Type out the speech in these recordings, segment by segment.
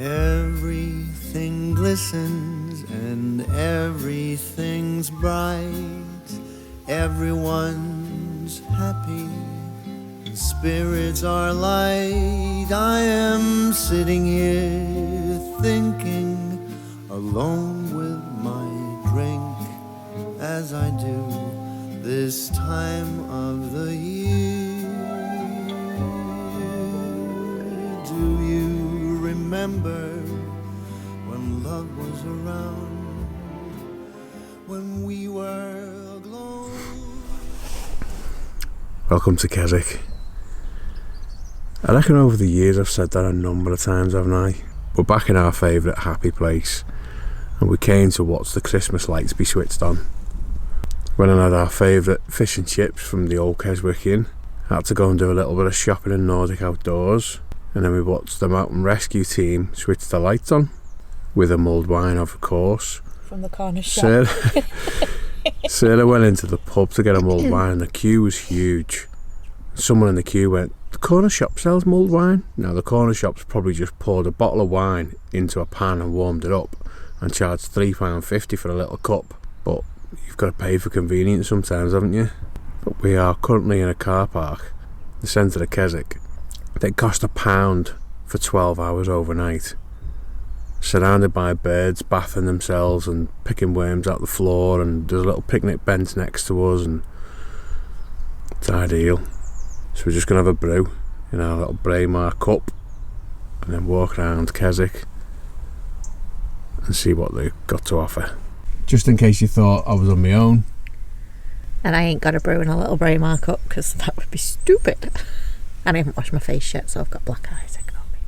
Everything glistens and everything's bright. Everyone's happy and spirits are light. I am sitting here thinking, alone with my drink, as I do this time of the year. Do you remember when love was around, when we were aglow? Welcome to Keswick. I reckon over the years I've said that a number of times, haven't I? We're back in our favourite happy place, and we came to watch the Christmas lights be switched on. Went and had our favourite fish and chips from the old Keswick Inn. Had to go and do a little bit of shopping in Nordic Outdoors, and then we watched the mountain rescue team switch the lights on, with a mulled wine, of course. From the corner shop. Sarah went into the pub to get a mulled wine, and the queue was huge. Someone in the queue went, "The corner shop sells mulled wine?" Now the corner shop's probably just poured a bottle of wine into a pan and warmed it up and charged £3.50 for a little cup. But you've got to pay for convenience sometimes, haven't you? But we are currently in a car park, the centre of Keswick. It cost £1 for 12 hours overnight. Surrounded by birds bathing themselves and picking worms out the floor, and there's a little picnic bench next to us, and it's ideal. So we're just going to have a brew in our little Braemar cup and then walk around Keswick and see what they've got to offer. Just in case you thought I was on my own. And I ain't got a brew in a little Braemar cup, because that would be stupid. And I haven't washed my face yet, so I've got black eyes. Ignore me.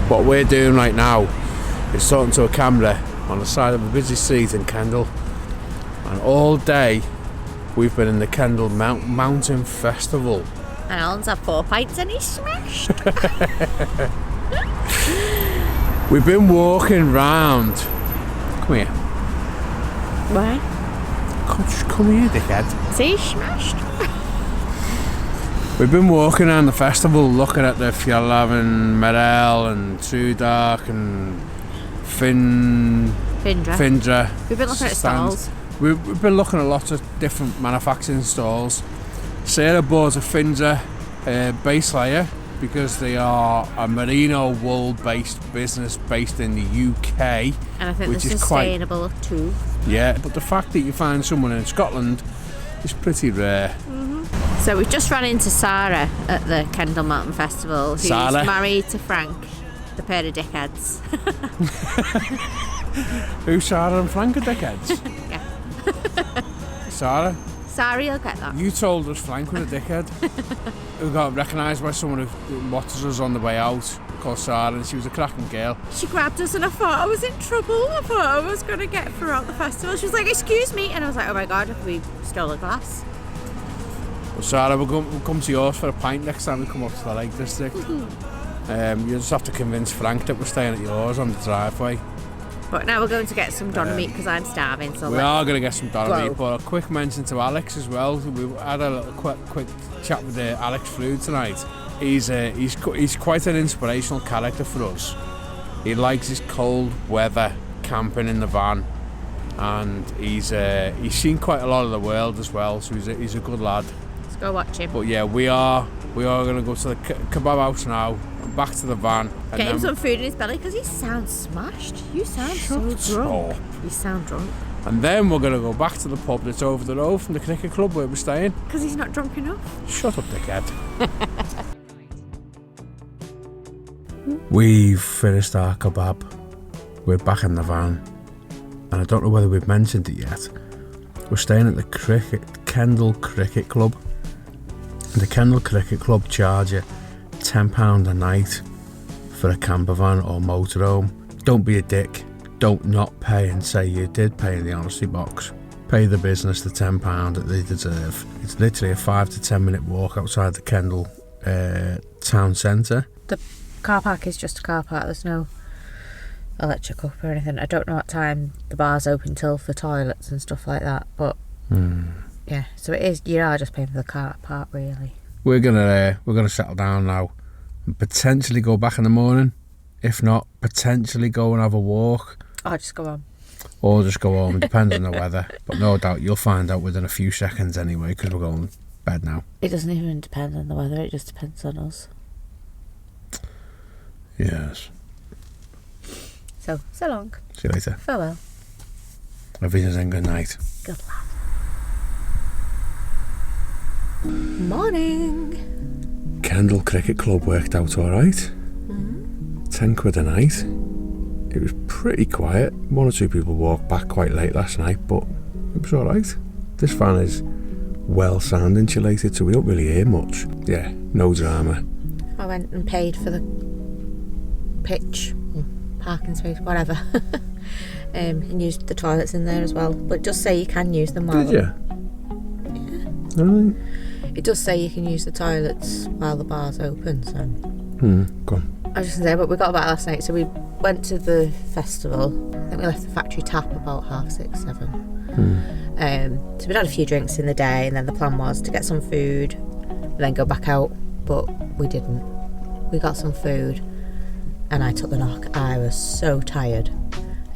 What we're doing right now is talking to a camera on the side of a busy street in Kendal, and all day we've been in the Kendal Mountain Festival. And Alan's had 4 pints and he's smashed. We've been walking round. Come here. Why? Come here, dickhead. See, he's smashed. We've been walking around the festival looking at the Fjallhaven, Merel and True Dark and Findra. We've been looking at stands. stalls. We've been looking at lots of different manufacturing stalls. Sarah bought a Findra base layer because they are a merino wool based business based in the UK. And I think which they're is sustainable too. Yeah, but the fact that you find someone in Scotland is pretty rare. So we've just run into Sarah at the Kendal Mountain Festival, who's Sarah. married to Frank, the pair of dickheads. Who, Sarah and Frank are dickheads? Yeah. Sarah, Sarah, you'll get that. you told us Frank was a dickhead. Who got recognised by someone who watches us on the way out, called Sarah, and she was a cracking girl. She grabbed us and I thought I was in trouble. I thought I was going to get throughout the festival. She was like, excuse me. And I was like, oh my God, we stole a glass. Well, Sarah, we'll come to yours for a pint next time we come up to the Lake District. You just have to convince Frank that we're staying at yours on the driveway. But now we're going to get some doner meat because I'm starving. So We are going to get some doner meat, but a quick mention to Alex as well. We had a little quick chat with Alex Flew tonight. He's quite an inspirational character for us. He likes his cold weather, camping in the van, and he's seen quite a lot of the world as well. So he's a good lad. let's go watch him. But yeah, we are going to go to the kebab house now. Back to the van. And Get him some food in his belly because he sounds smashed. You sound so drunk. You sound drunk. And then we're going to go back to the pub that's over the road from the cricket club where we're staying. Because he's not drunk enough. Shut up, dickhead. We've finished our kebab. We're back in the van. And I don't know whether we've mentioned it yet. We're staying at the Kendal Cricket Club. The Kendal Cricket Club charge you £10 a night for a camper van or motorhome. Don't be a dick. Don't not pay and say you did pay in the honesty box. Pay the business the £10 that they deserve. It's literally a 5 to 10 minute walk outside the Kendal town centre. The car park is just a car park. There's no electric up or anything. I don't know what time the bar's open till for toilets and stuff like that. But yeah, so it is. You are just paying for the car park really. We're gonna settle down now and potentially go back in the morning. If not, potentially go and have a walk. I'll just go on. Or just go home. It depends on the weather. But no doubt you'll find out within a few seconds anyway, because we're going to bed now. It doesn't even depend on the weather. It just depends on us. Yes. So long. See you later. Farewell. Auf Wiedersehen, good night. Good luck. Morning. Kendal Cricket Club worked out alright. 10 quid a night. It was pretty quiet. 1 or 2 people walked back quite late last night, but it was alright. This van is well sound insulated, so we don't really hear much. Yeah, no drama. I went and paid for the pitch, parking space, whatever. And used the toilets in there as well. But it does say you can use them while... Did you? Yeah. Alright. It does say you can use the toilets while the bar's open, so... Go on. I was just going to say, but we got back last night, so we went to the festival. I think we left the factory tap about 6:30, 7. So we'd had a few drinks in the day, and then the plan was to get some food and then go back out, but we didn't. We got some food and I took the knock. I was so tired.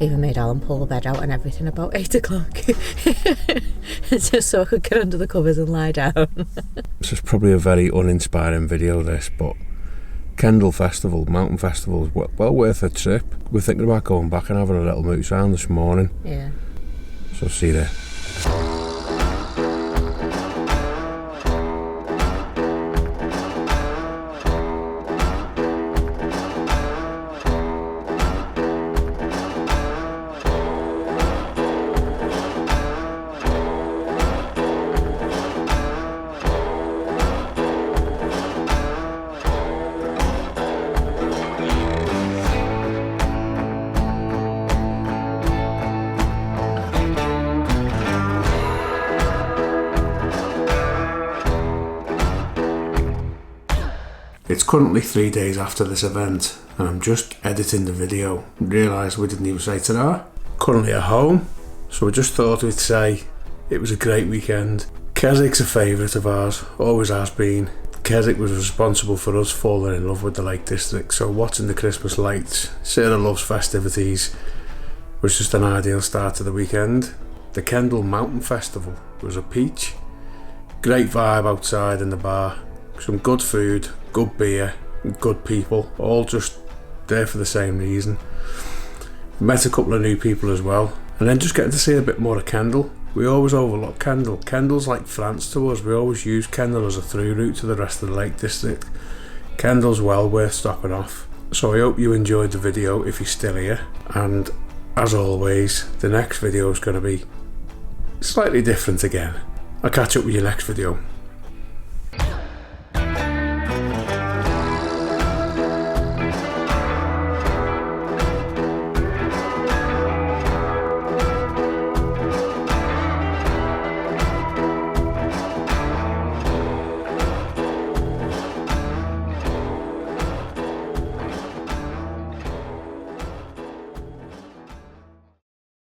I even made Alan pull the bed out and everything about 8 o'clock just so I could get under the covers and lie down. This is probably a very uninspiring video, this, but Kendal Festival, Mountain Festival, is well worth a trip. We're thinking about going back and having a little mooch round this morning. Yeah. So see you there. It's currently 3 days after this event and I'm just editing the video. Realised we didn't even say ta-da. Currently at home, so I just thought we'd say it was a great weekend. Keswick's a favourite of ours, always has been. Keswick was responsible for us falling in love with the Lake District, so watching the Christmas lights, Sarah loves festivities, was just an ideal start to the weekend. The Kendal Mountain Festival was a peach. Great vibe outside in the bar, some good food, good beer, and good people, all just there for the same reason. Met a couple of new people as well, and then just getting to see a bit more of Kendal. We always overlook Kendal. Kendal's like France to us. We always use Kendal as a through route to the rest of the Lake District. Kendal's well worth stopping off. So I hope you enjoyed the video if you're still here. And as always, the next video is going to be slightly different again. I'll catch up with you next video.